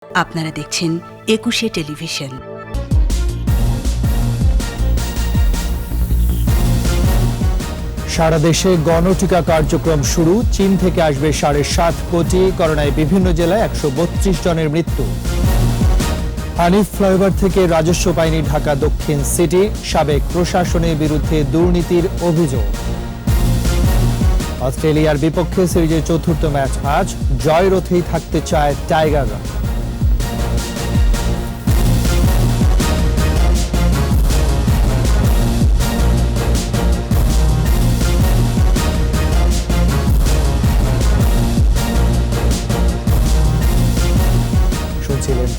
আপনারা দেখছেন একুশে টেলিভিশন। সারা দেশে গণটিকা কার্যক্রম শুরু। চীন থেকে আসবে 7.5 কোটি। করোনায় বিভিন্ন জেলায় 132 জনের মৃত্যু। হানিফ ফ্লাইওভার থেকে রাজস্ব পায়নি ঢাকা দক্ষিণ সিটি। সাবেক প্রশাসনের বিরুদ্ধে দুর্নীতির অভিযোগ। অস্ট্রেলিয়ার বিপক্ষে সিরিজের চতুর্থ ম্যাচ আজ। জয়রথেই থাকতে চায় টাইগাররা।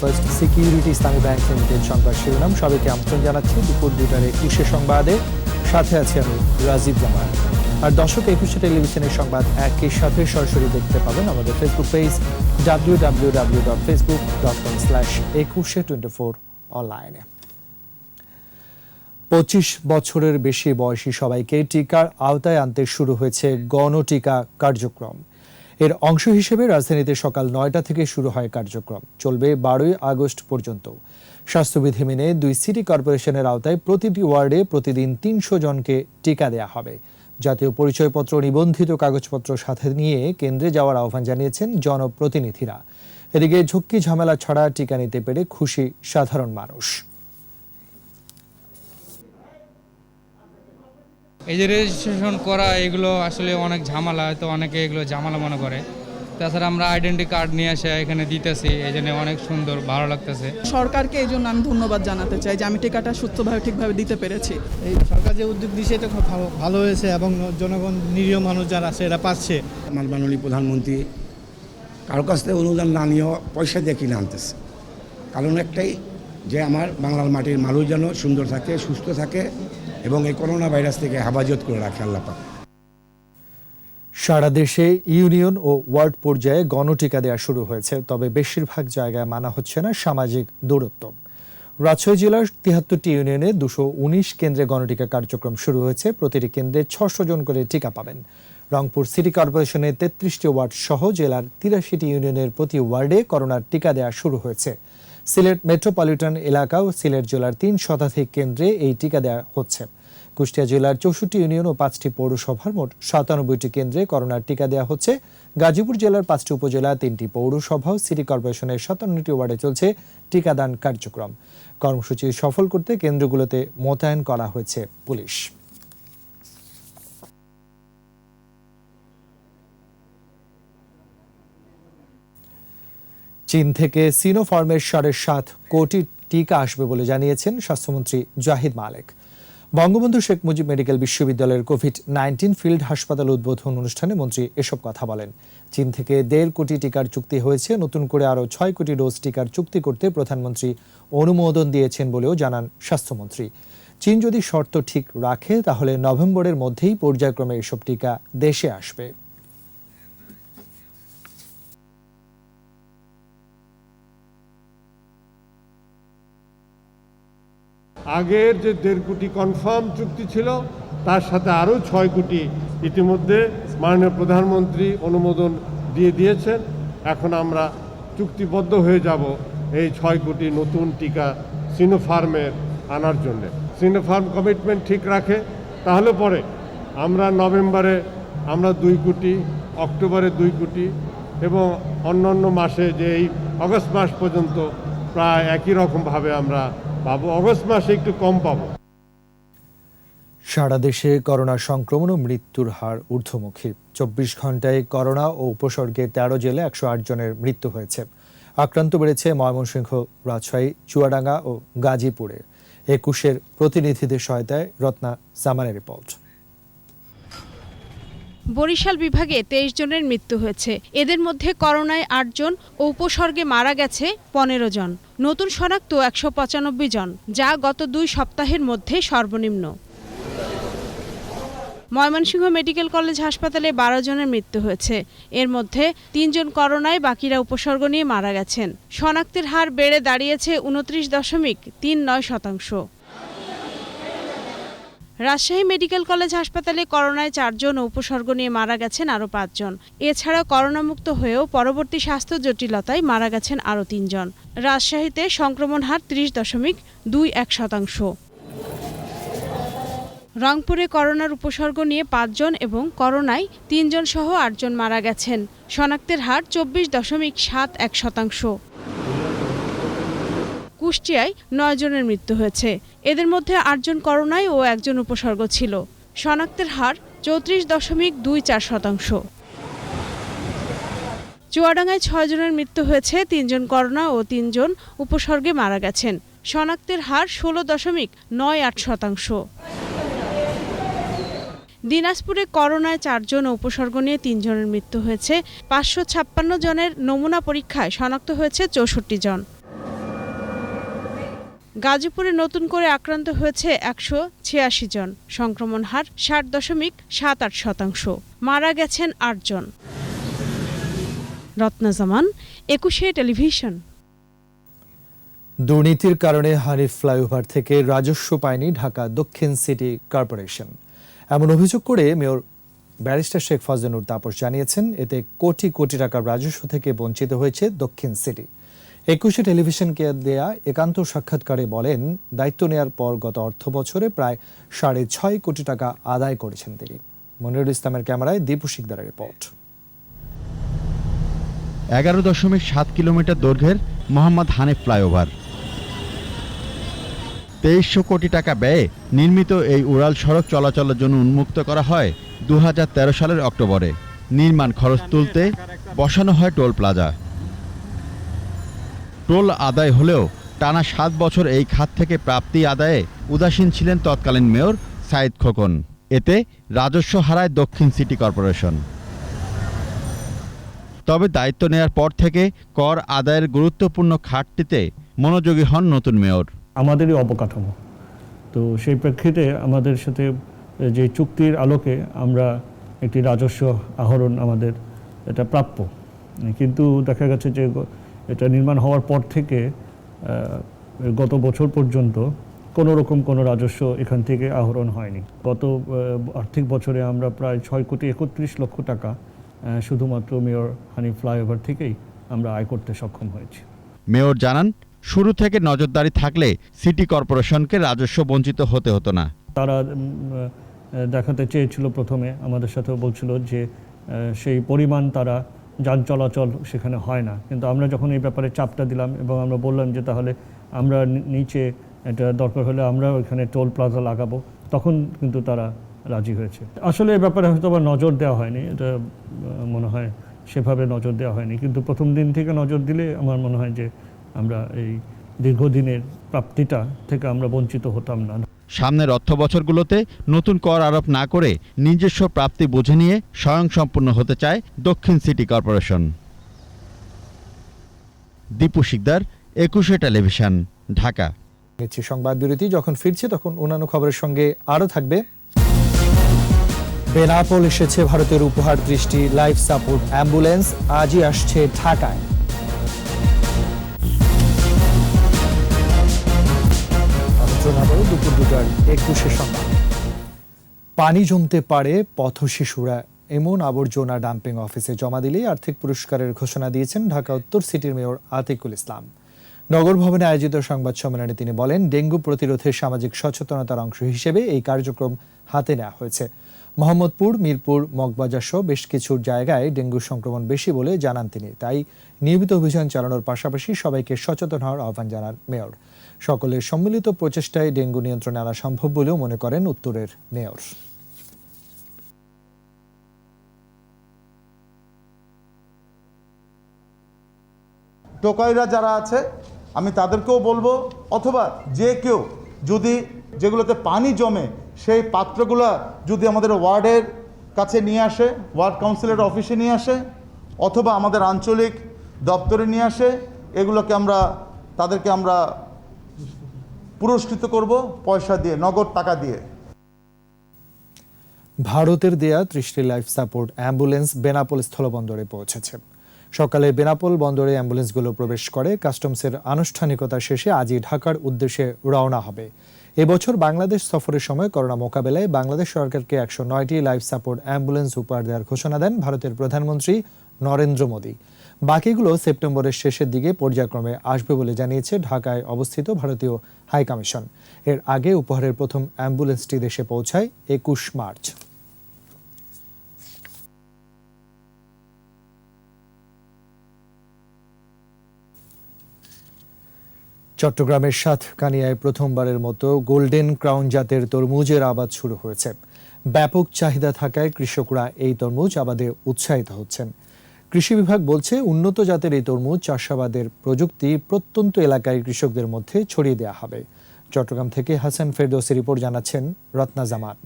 ফার্স্ট সিকিউরিটি ইসলামী ব্যাংক লিমিটেড সংবাদ শিরোনাম। সবাইকে আমন্ত্রণ জানাচ্ছি দুপুর 2টার একুশে সংবাদে। সাথে আছি আমি রাজীব জামান। আর দর্শক, একুশে টেলিভিশনের সংবাদ একই সাথে সরাসরি দেখতে পাবেন আমাদের ফেসবুক পেজ www.facebook.com/2124 অনলাইনে। 25 বছরের বেশি বয়সী সবাইকে টিকার আওতায় আনতে শুরু হয়েছে গণটিকা কার্যক্রম। এর অংশ হিসেবে রাজধানীতে সকাল 9টা থেকে শুরু হয় কার্যক্রম, চলবে 12ই আগস্ট পর্যন্ত। স্বাস্থ্যবিধি মেনে 2 সিটি কর্পোরেশনের আওতায় প্রতিটি ওয়ার্ডে প্রতিদিন 300 জনকে টিকা দেয়া হবে। জাতীয় পরিচয়পত্র, নিবন্ধিত কাগজপত্র সাথে নিয়ে কেন্দ্রে যাওয়ার আহ্বান জানিয়েছেন জনপ্রতিনিধিরা। এদিকে ঝক্কি ঝামেলা ছাড়া টিকা নিতে পেরে খুশি সাধারণ মানুষ। এই যে রেজিস্ট্রেশন করা, এগুলো আসলে অনেক ঝামেলা, হয়তো অনেকে এগুলো ঝামেলা মনে করে। তাছাড়া আমরা আইডেন্টি কার্ড নিয়ে এসে এখানে দিতেছি, এই জন্য অনেক সুন্দর, ভালো লাগতেছে। সরকারকে এই জন্য আমি ধন্যবাদ জানাতে চাই যে আমি টিকাটা সুস্থভাবে ঠিকভাবে দিতে পেরেছি। এই সরকার যে উদ্যোগ দিয়েছে এটা খুব ভালো হয়েছে এবং জনগণ, নিরীহ মানুষ যারা আছে এরা পাচ্ছে। আমার মাননীয় প্রধানমন্ত্রী কারো কাছ থেকে অনুদান না নিয়েও পয়সা দিয়ে কিনে আনতেছে। কারণ একটাই, যে আমার বাংলার মাটির মানুষ যেন সুন্দর থাকে, সুস্থ থাকে এবং এই করোনা ভাইরাস থেকে হেফাজত করে রাখে আল্লাহ পাক। সারা দেশে ইউনিয়ন ও ওয়ার্ড পর্যায়ে গণটিকা দেওয়া শুরু হয়েছে, তবে বেশিরভাগ জায়গায় মানা হচ্ছে না সামাজিক দূরত্ব। রাজশাহী জেলার 73টি ইউনিয়নে 219 কেন্দ্রে গণটিকা কার্যক্রম শুরু হয়েছে। প্রতিটি কেন্দ্রে 600 জন করে টিকা পাবেন। রংপুর সিটি কর্পোরেশনের 33টি ওয়ার্ড সহ জেলার 83টি ইউনিয়নের প্রতি ওয়ার্ডে করোনার টিকা দেওয়া শুরু হয়েছে। সিলেট মেট্রোপলিটন এলাকা ও সিলেট জেলার 3 শতাধিক কেন্দ্রে এই টিকা দেওয়া হচ্ছে। কুষ্টিয়া জেলার 64 ইউনিয়ন ও 5টি পৌরসভার মোট 97টি কেন্দ্রে করোনার টিকা দেওয়া হচ্ছে। গাজীপুর জেলার 5টি উপজেলা, 3টি পৌরসভা ও সিটি কর্পোরেশনের 57টি ওয়ার্ডে চলছে টিকাদান কার্যক্রম। কর্মসূচি সফল করতে কেন্দ্রগুলোতে মোতায়েন করা হয়েছে পুলিশ। চীন থেকে সিনোফার্মের 7.5 কোটি টিকা আসবে বলে জানিয়েছেন স্বাস্থ্যমন্ত্রী জাহিদ মালেক। বঙ্গবন্ধু শেখ মুজিব মেডিকেল বিশ্ববিদ্যালয়ের কোভিড-19 ফিল্ড হাসপাতাল উদ্বোধন অনুষ্ঠানে মন্ত্রী এসব কথা বলেন। চীন থেকে 1.5 কোটি টিকার চুক্তি হয়েছে। নতুন করে আরও 6 কোটি ডোজ টিকার চুক্তি করতে প্রধানমন্ত্রী অনুমোদন দিয়েছেন বলেও জানান স্বাস্থ্যমন্ত্রী। চীন যদি শর্ত ঠিক রাখে তাহলে নভেম্বরের মধ্যেই পর্যায়ক্রমে এসব টিকা দেশে আসবে। আগের যে 1.5 কোটি কনফার্ম চুক্তি ছিল, তার সাথে আরও 6 কোটি ইতিমধ্যে মাননীয় প্রধানমন্ত্রী অনুমোদন দিয়ে দিয়েছেন। এখন আমরা চুক্তিবদ্ধ হয়ে যাব এই 6 কোটি নতুন টিকা সিনোফার্মের আনার জন্য। সিনোফার্ম কমিটমেন্ট ঠিক রাখে তাহলে পরে আমরা নভেম্বরে 2 কোটি, অক্টোবরে 2 কোটি এবং অন্যান্য মাসে যে এই আগস্ট মাস পর্যন্ত প্রায় একই রকমভাবে আমরা পাবো। আগস্ট মাসে একটু কম পাবো। সারা দেশে করোনা সংক্রমণ ও মৃত্যুর হার ঊর্ধ্বমুখী। 24 ঘন্টায় করোনা ও উপসর্গে 13 জেলায় 108 জনের মৃত্যু হয়েছে। আক্রান্ত বেড়েছে ময়মনসিংহ, রাজশাহী, চুয়াডাঙ্গা ও গাজীপুরে। 21-এর প্রতিনিধিদের সহায়তায় রত্না জামানের রিপোর্ট। বরিশাল বিভাগে 23 জনের মৃত্যু হয়েছে। এদের মধ্যে করোনায় 8 জন ও উপসর্গে মারা গেছে 15 জন। নতুন শনাক্ত 195 জন, যা গত 2 সপ্তাহের মধ্যে সর্বনিম্ন। ময়মনসিংহ মেডিকেল কলেজ হাসপাতালে 12 জনের মৃত্যু হয়েছে। এর মধ্যে 3 জন করোনায়, বাকিরা উপসর্গ নিয়ে মারা গেছেন। শনাক্তের হার বেড়ে দাঁড়িয়েছে 29.39%। রাজশাহী মেডিকেল কলেজ হাসপাতালে করোনায় 4 জন ও উপসর্গ নিয়ে মারা গেছেন আরও 5 জন। এছাড়া করোনামুক্ত হয়েও পরবর্তী স্বাস্থ্য জটিলতায় মারা গেছেন আরও 3 জন। রাজশাহীতে সংক্রমণ হার 30.21%। রংপুরে করোনার উপসর্গ নিয়ে 5 জন এবং করোনায় 3 জন সহ 8 জন মারা গেছেন। শনাক্তের হার 24.71%। কুষ্টিয়ায় 9 জনের মৃত্যু হয়েছে। এদের মধ্যে 8 জন করোনায় ও 1 জন উপসর্গ ছিল। শনাক্তের হার 34.24%। চুয়াডাঙ্গায় 6 জনের মৃত্যু হয়েছে, 3 জন করোনা ও 3 জন উপসর্গে মারা গেছেন। শনাক্তের হার 16.98%। দিনাজপুরে করোনায় 4 জন ও উপসর্গ নিয়ে 3 জনের মৃত্যু হয়েছে। 556 জনের নমুনা পরীক্ষায় শনাক্ত হয়েছে 64 জন। গাজীপুরে নতুন করে আক্রান্ত হয়েছে 186 জন। সংক্রমণ হার 60.78%। মারা গেছেন 8 জন। রত্না জামান, একুশে টেলিভিশন। দুর্নীতির কারণে হানিফ ফ্লাইওভার থেকে রাজস্ব পায়নি ঢাকা দক্ষিণ সিটি কর্পোরেশন, এমন অভিযোগ করে মেয়র ব্যারিস্টার শেখ ফজলুর তাপস জানিয়েছেন এতে কোটি কোটি টাকার রাজস্ব থেকে বঞ্চিত হয়েছে দক্ষিণ সিটি। একুশে টেলিভিশনকে দেয়া একান্ত সাক্ষাৎকারে বলেন, দায়িত্ব নেয়ার পর গত অর্থ বছরে প্রায় 6.5 কোটি টাকা আদায় করেছেন তিনি। মনিরুল ইসলামের ক্যামেরায় দীপু শিকদারের রিপোর্ট। 11.7 কিলোমিটার দৈর্ঘ্যের মোহাম্মদ হানিফ ফ্লাইওভার। 2300 কোটি টাকা ব্যয়ে নির্মিত এই উড়াল সড়ক চলাচলের জন্য উন্মুক্ত করা হয় 2013 সালের অক্টোবরে। নির্মাণ খরচ তুলতে বসানো হয় টোল প্লাজা। টোল আদায় হলেও টানা 7 বছর এই খাত থেকে প্রাপ্তি আদায়ে উদাসীন ছিলেন তৎকালীন মেয়র সাইদ খোকন। এতে রাজস্ব হারায় দক্ষিণ সিটি কর্পোরেশন। তবে দায়িত্ব নেয়ার পর থেকে কর আদায়ের গুরুত্বপূর্ণ খাতটিতে মনোযোগী হন নতুন মেয়র। আমাদেরই অবকাঠামো, তো সেই প্রেক্ষিতে আমাদের সাথে যে চুক্তির আলোকে আমরা একটি রাজস্ব আহরণ আমাদের এটা প্রাপ্য, কিন্তু দেখা গেছে যে এটা নির্মাণ হওয়ার পর থেকে গত বছর পর্যন্ত কোনো রকম কোনো রাজস্ব এখান থেকে আহরণ হয়নি। গত আর্থিক বছরে আমরা প্রায় 6.31 কোটি টাকা শুধুমাত্র মেয়র হানিফ ফ্লাইওভার থেকেই আমরা আয় করতে সক্ষম হয়েছি। মেয়র জানান, শুরু থেকে নজরদারি থাকলে সিটি কর্পোরেশনকে রাজস্ব বঞ্চিত হতে হতো না। তারা দেখাতে চেয়েছিল, প্রথমে আমাদের সাথেও বলছিল যে সেই পরিমাণ তারা যান চলাচল সেখানে হয় না, কিন্তু আমরা যখন এই ব্যাপারে চাপটা দিলাম এবং আমরা বললাম যে তাহলে আমরা নিচে এটা দরকার হলে আমরা ওইখানে টোল প্লাজা লাগাবো, তখন কিন্তু তারা রাজি হয়েছে। আসলে এই ব্যাপারে হয়তো আবার নজর দেওয়া হয়নি, এটা মনে হয় সেভাবে নজর দেওয়া হয়নি, কিন্তু প্রথম দিন থেকে নজর দিলে আমার মনে হয় যে আমরা এই দীর্ঘদিনের প্রাপ্তিটা থেকে আমরা বঞ্চিত হতাম না। সামনের অর্থ বছরগুলোতে নতুন কর আরোপ না করে নিজস্ব প্রাপ্তি বুঝে নিয়ে স্বয়ংসম্পূর্ণ হতে চায় দক্ষিণ সিটি কর্পোরেশন। দীপু শিকদার, একুশে টেলিভিশন, ঢাকা। নিচ্ছি সংবাদ বিরতি, যখন ফিরছি তখন অন্যান্য খবরের সঙ্গে আরও থাকবে। বেনাপোল এসেছে ভারতের উপহার দৃষ্টি লাইফ সাপোর্ট অ্যাম্বুলেন্স, আজই আসছে ঢাকায়। দুপুর 2:21 সংবাদ। পানি জমতে পারে পথ শিশুরা, এমন আবর্জনা ডাম্পিং অফিসে জমা দিলেই আর্থিক পুরস্কারের ঘোষণা দিয়েছেন ঢাকা উত্তর সিটির মেয়র আতিকুল ইসলাম। নগর ভবনে আয়োজিত সংবাদ সম্মেলনে তিনি বলেন, ডেঙ্গু প্রতিরোধে সামাজিক সচেতনতার অংশ হিসেবে এই কার্যক্রম হাতে নেওয়া হয়েছে। মোহাম্মদপুর, মিরপুর, মগবাজার সহ বেশ কিছু জায়গায় ডেঙ্গু সংক্রমণ বেশি বলে জানান তিনি। তাই নিয়মিত অভিযান চালানোর পাশাপাশি সবাইকে সচেতন হওয়ার আহ্বান জানান মেয়র। সকলের সম্মিলিত প্রচেষ্টায় ডেঙ্গু নিয়ন্ত্রণে আনা সম্ভব বলেও মনে করেন উত্তরের মেয়র। টোকাইরা যারা আছে আমি তাদেরকেও বলবো, অথবা যে কেউ যদি যেগুলোতে পানি জমে সেই পাত্রগুলো যদি আমাদের ওয়ার্ডের কাছে নিয়ে আসে, ওয়ার্ড কাউন্সিলের অফিসে নিয়ে আসে, অথবা আমাদের আঞ্চলিক দপ্তরে নিয়ে আসে, এগুলোকে তাদেরকে আমরা পুরস্কৃত করব পয়সা দিয়ে, নগদ টাকা দিয়ে। ভারতের দেয়া 30টি লাইফ সাপোর্ট অ্যাম্বুলেন্স বেনাপোল স্থলবন্দরে পৌঁছেছে। সকালে বেনাপোল বন্দরে অ্যাম্বুলেন্সগুলো প্রবেশ করে। কাস্টমসের আনুষ্ঠানিকতা শেষে আজই ঢাকার উদ্দেশ্যে রওনা হবে। এবছর বাংলাদেশ সফরের সময় করোনা মোকাবেলায় বাংলাদেশ সরকারকে 109টি লাইফ সাপোর্ট অ্যাম্বুলেন্স উপহার দেওয়ার ঘোষণা দেন ভারতের প্রধানমন্ত্রী নরেন্দ্র মোদী। বাকিগুলো সেপ্টেম্বরের শেষের দিকে পর্যায়ক্রমে আসবে বলে জানিয়েছে ঢাকায় অবস্থিত ভারতীয় হাইকমিশন। এর আগে উপহারের প্রথম অ্যাম্বুলেন্সটি দেশে পৌঁছায় 21 মার্চ। চট্টগ্রামের সাতকানিয়ায় প্রথমবারের মতো গোল্ডেন ক্রাউন জাতের তরমুজের আবাদ শুরু হয়েছে। ব্যাপক চাহিদা থাকায় কৃষকরা এই তরমুজ আবাদে উৎসাহিত হচ্ছেন। কৃষি বিভাগ বলছে, উন্নত জাতের এই তরমুজ চাষাবাদের প্রযুক্তি প্রত্যন্ত এলাকায় কৃষকদের মধ্যে ছড়িয়ে দেওয়া হবে। চট্টগ্রাম থেকে হাসান ফেরদৌসী রিপোর্ট, জানাচ্ছেন রত্না জামান।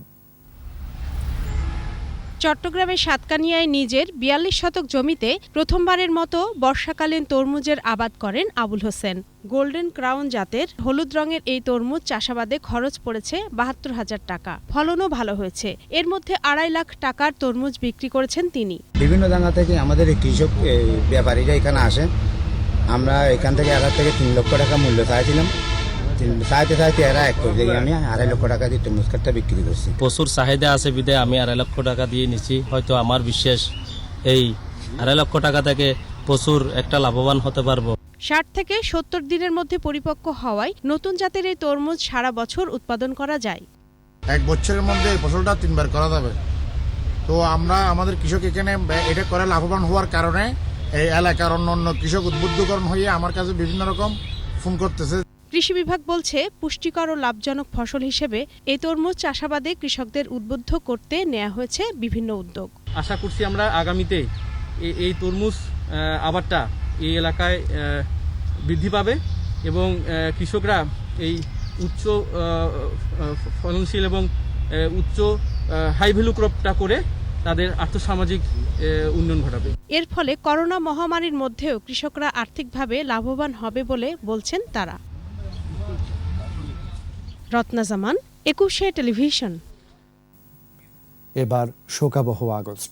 চট্টগ্রামের সাতকানিয়ায় নিজের 42 শতক জমিতে প্রথমবারের মতো বর্ষাকালীন তরমুজের আবাদ করেন আবুল হোসেন। গোল্ডেন ক্রাউন জাতের হলুদ রঙের এই তরমুজ চাষাবাদে খরচ পড়েছে 72,000 টাকা। ফলনও ভালো হয়েছে। এর মধ্যে 2.5 লাখ টাকার তরমুজ বিক্রি করেছেন তিনি। বিভিন্ন জায়গা থেকে আমাদের কৃষক ব্যাপারীরা এখানে আসেন। আমরা এখান থেকে 3 লক্ষ টাকা মূল্য চাইছিলাম। চাইতে এরা এক করে দিয়ে আমি 2.5 লক্ষ টাকা দিয়ে তরমুজ কাঠটা বিক্রি করছি। প্রচুর চাহিদা আছে বিধায় আমি 2.5 লক্ষ টাকা দিয়ে নিচ্ছি। হয়তো আমার বিশ্বাস এই 2.5 লক্ষ টাকা থেকে প্রচুর একটা লাভবান হতে পারবো। 60 থেকে 70 দিনের মধ্যে পরিপক্ক হওয়ায় নতুন জাতের এই তরমুজ সারা বছর উৎপাদন করা যায়। 1 বছরের মধ্যে এই ফসলটা 3 বার করা যাবে। তো আমরা আমাদের কৃষক এখানে এটা করে লাভবান হওয়ার কারণে এই এলাকার অন্য কৃষক উদ্বুদ্ধকরণ হয়ে আমার কাছে বিভিন্ন রকম ফোন করতেছে। কৃষি বিভাগ বলছে, পুষ্টিকর ও লাভজনক ফসল হিসেবে এই তরমুজ চাষাবাদে কৃষকদের উদ্বুদ্ধ করতে নেওয়া হয়েছে বিভিন্ন উদ্যোগ। আশা করছি আমরা আগামীতে এই তরমুজ আবাদটা এই এলাকায় বৃদ্ধি পাবে এবং কৃষকরা এই উচ্চ ফলনশীল এবং উচ্চ হাই ভ্যালু ক্রপটা করে তাদের আর্থসামাজিক উন্নয়ন ঘটাবে। এর ফলে করোনা মহামারীর মধ্যেও কৃষকরা আর্থিকভাবে লাভবান হবে বলে বলছেন তারা। রত্না জামান, 21 টেলিভিশন। এবার শোকাবহ আগস্ট।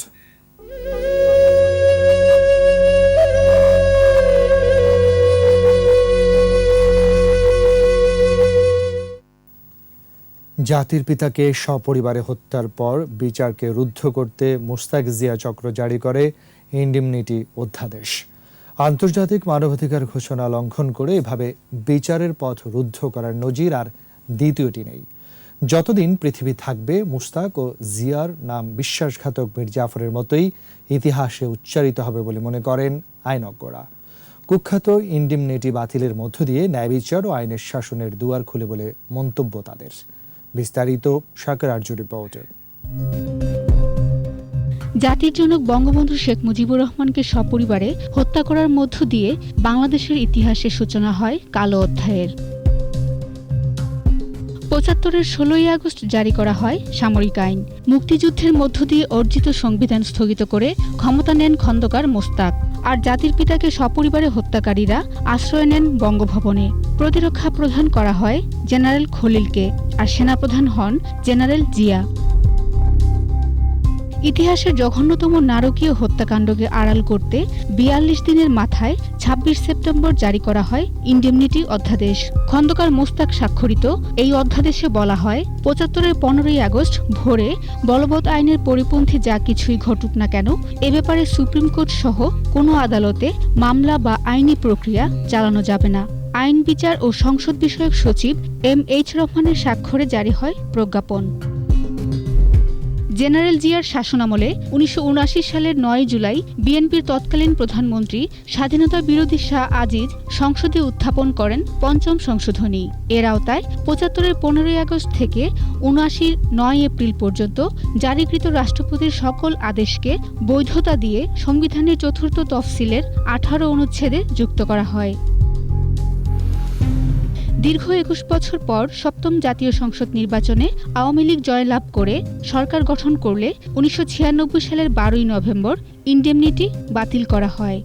জাতির পিতাকে সপরিবারে হত্যার পর বিচারকে রুদ্ধ করতে মোস্তাক জিয়া চক্র জারি করে ইনডিমনিটি অধ্যাদেশ। আন্তর্জাতিক মানবাধিকার ঘোষণা লঙ্ঘন করে এভাবে বিচারের পথ রুদ্ধ করার নজির আর দ্বিতীয়টি নেই। যতদিন পৃথিবী থাকবে, মুস্তাক ও জিয়ার নাম বিশ্বাসঘাতক মীর জাফরের মতোই ইতিহাসে উচ্চারিত হবে বলে মনে করেন আইনজ্ঞরা। কুখ্যাত ইনডিমনিটি বাতিলের মধ্য দিয়ে ন্যায় বিচার ও আইনের শাসনের দুয়ার খুলে বলে মন্তব্য তাদের। বিস্তারিত শাকের আরজু রিপোর্টে। জাতির জনক বঙ্গবন্ধু শেখ মুজিবুর রহমানকে সপরিবারে হত্যা করার মধ্য দিয়ে বাংলাদেশের ইতিহাসের সূচনা হয় কালো অধ্যায়ের। ৭৫-এর ১৬ই আগস্ট জারি করা হয় সামরিক আইন। মুক্তিযুদ্ধের মধ্য দিয়ে অর্জিত সংবিধান স্থগিত করে ক্ষমতা নেন খন্দকার মোস্তাক। আর জাতির পিতাকে সপরিবারে হত্যাকারীরা আশ্রয় নেন বঙ্গভবনে। প্রতিরক্ষা প্রধান করা হয় জেনারেল খলিলকে, আর সেনাপ্রধান হন জেনারেল জিয়া। ইতিহাসের জঘন্যতম নারকীয় হত্যাকাণ্ডকে আড়াল করতে ৪২ দিনের মাথায় ২৬ সেপ্টেম্বর জারি করা হয় ইনডেমনিটি অধ্যাদেশ। খন্দকার মোস্তাক স্বাক্ষরিত এই অধ্যাদেশে বলা হয়, ৭৫-এর ১৫ই আগস্ট ভোরে বলবৎ আইনের পরিপন্থী যা কিছুই ঘটুক না কেন, এ ব্যাপারে সুপ্রিম কোর্ট সহ কোনো আদালতে মামলা বা আইনি প্রক্রিয়া চালানো যাবে না। আইন বিচার ও সংসদ বিষয়ক সচিব MH রহমানের স্বাক্ষরে জারি হয় প্রজ্ঞাপন। জেনারেল জিয়ার শাসনামলে ১৯৭৯ সালের ৯ জুলাই বিএনপির তৎকালীন প্রধানমন্ত্রী স্বাধীনতা বিরোধী শাহ আজিজ সংসদে উত্থাপন করেন ৫ম সংশোধনী। এর আওতায় ৭৫-এর ১৫ই আগস্ট থেকে ৭৯-র ৯ এপ্রিল পর্যন্ত জারিকৃত রাষ্ট্রপতির সকল আদেশকে বৈধতা দিয়ে সংবিধানের ৪র্থ তফসিলের ১৮ অনুচ্ছেদে যুক্ত করা হয়। দীর্ঘ ২১ বছর পর ৭ম জাতীয় সংসদ নির্বাচনে আওয়ামী লীগ জয়লাভ করে সরকার গঠন করলে ১৯৯৬ সালের ১২ই নভেম্বর ইনডেমনিটি বাতিল করা হয়।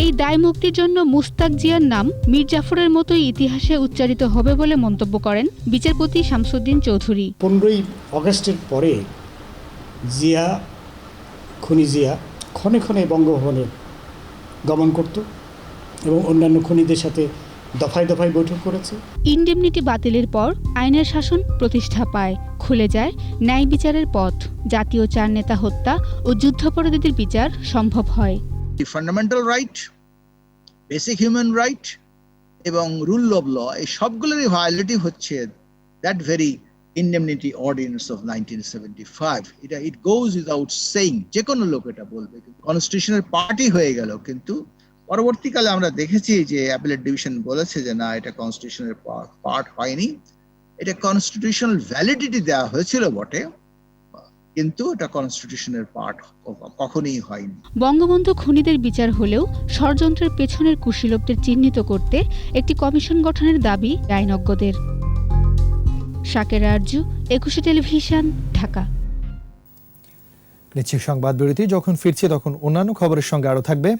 এই দায় মুক্তির জন্য মুস্তাক জিয়ার নাম মীর জাফরের মতোই ইতিহাসে উচ্চারিত হবে বলে মন্তব্য করেন বিচারপতি শামসুদ্দিন চৌধুরী। ১৫ই আগস্টের পরে জিয়া ক্ষণে ক্ষণে বঙ্গভবনে গমন করত এবং অন্যান্য খনিদের সাথে দফায় দফায় বৈঠক করেছে। ইনডেমনিটি বাতিলের পর আইনের শাসন প্রতিষ্ঠা পায়, খুলে যায় ন্যায় বিচারের পথ, জাতীয় 4 নেতা হত্যা ও যুদ্ধাপরাধীদের বিচার সম্ভব হয়। Fundamental right, basic human right এবং রুল অফ ল, এই সবগুলোরই ভায়োলেটিভ হচ্ছে that very indemnity ordinance of 1975। It goes without saying, যে কোনো লোক এটা বলবে। কনস্টিটিউশনের পার্টি হয়ে গেল, কিন্তু পরবর্তীকালে আমরা দেখেছি যে অ্যাপিলেট ডিভিশন বলেছে যে না, এটা কনস্টিটিউশনের পার্ট হয়নি। এটা কনস্টিটিউশনাল ভ্যালিডিটি দেওয়া হয়েছিল বটে, কিন্তু এটা কনস্টিটিউশনের পার্ট কখনোই হয়নি। বঙ্গবন্ধু খুনিদের বিচার হলেও ষড়যন্ত্রের পেছনের কুশীলবদের চিহ্নিত করতে একটি কমিশন গঠনের দাবি আইনজ্ঞদের। শাকের আরজু, 21 টেলিভিশন, ঢাকা। নিচ্ছে সংবাদ বিরতি। যখন ফিরছি তখন অন্যান্য খবরের সঙ্গে আরো থাকবে।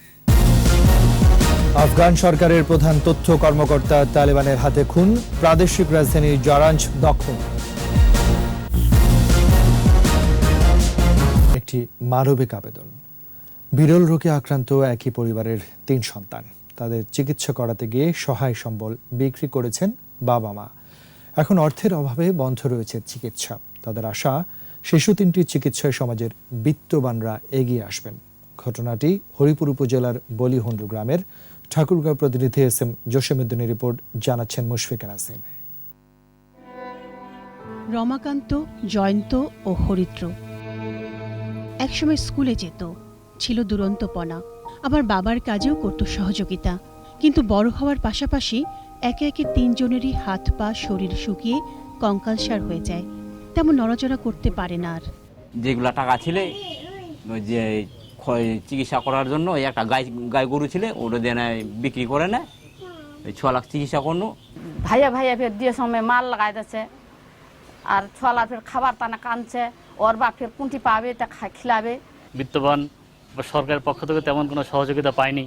আফগান সরকারের প্রধান তথ্য কর্মকর্তা তালেবানের হাতে খুন, প্রাদেশিক রাজধানী জারাঞ্জ দখল। একটি মানবিক আবেদন। বিরল রোগে আক্রান্ত একই পরিবারের 3 সন্তান, তাদের চিকিৎসা করাতে গিয়ে সহায় সম্বল বিক্রি করেছেন বাবা মা। এখন অর্থের অভাবে বন্ধ রয়েছে চিকিৎসা। তাদের আশা, শিশু 3টির চিকিৎসায় সমাজের বিত্তবানরা এগিয়ে আসবেন। ঘটনাটি হরিপুর উপজেলার বলিহন্ডু গ্রামের। ঠাকুরগাঁও প্রতিনিধি SM জসীমউদ্দিনের রিপোর্ট, জানাচ্ছেন মুশফিকা নাসরিন। রমাকান্ত, জয়ন্ত ও হরিদ্র একসময় স্কুলে যেত, ছিল দুরন্তপনা, আবার বাবার কাজেও করত সহযোগিতা। কিন্তু বড় হওয়ার পাশাপাশি একে একে 3 জনেরই হাত পা শরীর শুকিয়ে কঙ্কালসার হয়ে যায়, তেমন নড়াচড়া করতে পারে না আর। যেগুলা টাকা ছিল ওই যে চিকিৎসা করার জন্য, ওই একটা গাই গরু ছিল, ওটা দিয়ে বিক্রি করে নেয়, 6 লাখ চিকিৎসা করলো। ভাইয়া ফের দিয়ে সময় মাল লাগাই দিচ্ছে, আর 6 লাখ ফের খাবার টানা কানছে, ওর বাপ ফের কুন্টি পাবে, তা খিলাবে। বিত্তবান বা সরকারের পক্ষ থেকে তেমন কোনো সহযোগিতা পায়নি।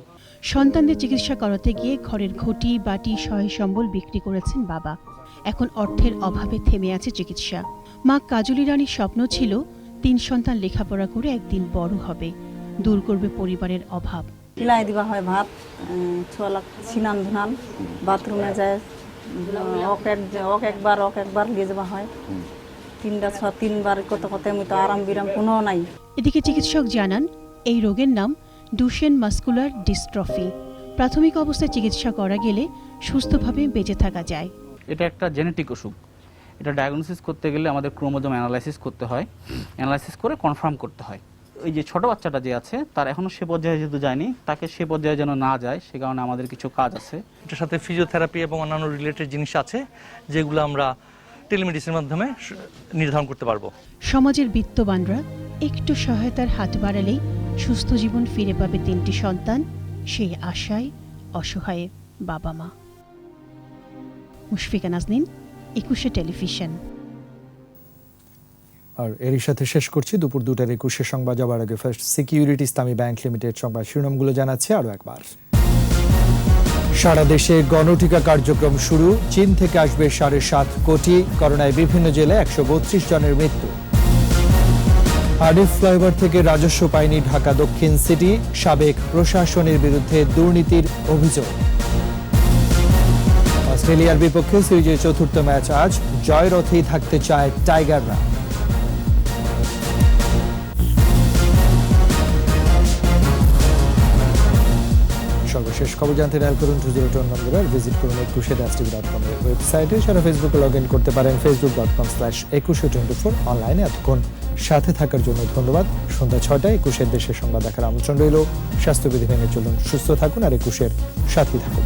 সন্তানদের চিকিৎসা করাতে গিয়ে ঘরের ঘটি বাটি সহায় সম্বল বিক্রি করেছেন বাবা। এখন অর্থের অভাবে থেমে আছে চিকিৎসা। মা কাজলি রানীর স্বপ্ন ছিল 3 সন্তান লেখাপড়া করে একদিন বড় হবে, দূর করবে পরিবারের অভাব। কিলাই দিবা হয় ভাত, 6 লাখ সিনান ধুনান, বাথরুমে যায় একবার নিয়ে যাওয়া হয়, 3বার কত আমি তো আরাম বিরাম কোনো নাই। এদিকে চিকিৎসক জানান, এই রোগের নাম ডুশেন মাস্কুলার ডিস্ট্রফি। প্রাথমিক অবস্থায় চিকিৎসা করা গেলে সুস্থভাবে বেঁচে থাকা যায়। এটা একটা জেনেটিক অসুখ। এটা ডায়াগনোসিস করতে গেলে আমাদের ক্রোমোজোম অ্যানালাইসিস করতে হয়, অ্যানালাইসিস করে কনফার্ম করতে হয়। ওই যে ছোট বাচ্চাটা যে আছে, তার এখনো সে পর্যায়ে যেহেতু যায়নি, তাকে সে পর্যায়ে যেন না যায়, সে কারণে আমাদের কিছু কাজ আছে। এটার সাথে ফিজিওথেরাপি এবং অন্যান্য রিলেটেড জিনিস আছে, যেগুলো আমরা টেলিমেডিসিনের মাধ্যমে নির্ধারণ করতে পারবো। সমাজের বিত্তবানরা একটু সহায়তার হাত বাড়ালেই সুস্থ জীবন ফিরে পাবে 3টি সন্তান, সেই আশায় অসহায় বাবা মা। মুশফিকা নাজনীন, 21 টেলিভিশন। আর এরই সাথে শেষ করছি দুপুর 2টার 21 সংবাদ। যাবার আগে ফার্স্ট সিকিউরিটি ইসলামী ব্যাংক লিমিটেড সংবাদ শিরোনামগুলো জানাচ্ছে আরো একবার। সারা দেশে গণটিকা কার্যক্রম শুরু, চীন থেকে আসবে 7.5 কোটি। করোনায় বিভিন্ন জেলায় 132 জনের মৃত্যু। আরিফ ফ্লাইওভার থেকে রাজস্ব পায়নি ঢাকা দক্ষিণ সিটি, সাবেক প্রশাসনের বিরুদ্ধে দুর্নীতির অভিযোগ। অস্ট্রেলিয়ার বিপক্ষে সিরিজের 4র্থ ম্যাচ আজ, জয়রথেই থাকতে চায় টাইগাররা। সর্বশেষ খবর জানতে ডায়াল করুন 202 নম্বরে, ভিজিট করুন 21tv.com এর ওয়েবসাইটে। সারা ফেসবুকে লগ ইন করতে পারেন facebook.com/2124। অনলাইনে এতক্ষণ সাথে থাকার জন্য ধন্যবাদ। সন্ধ্যা 6টায় 21 দেশের সংবাদ দেখার আমন্ত্রণ রইল। স্বাস্থ্যবিধি মেনে চলুন, সুস্থ থাকুন আর 21 সাথেই থাকুন।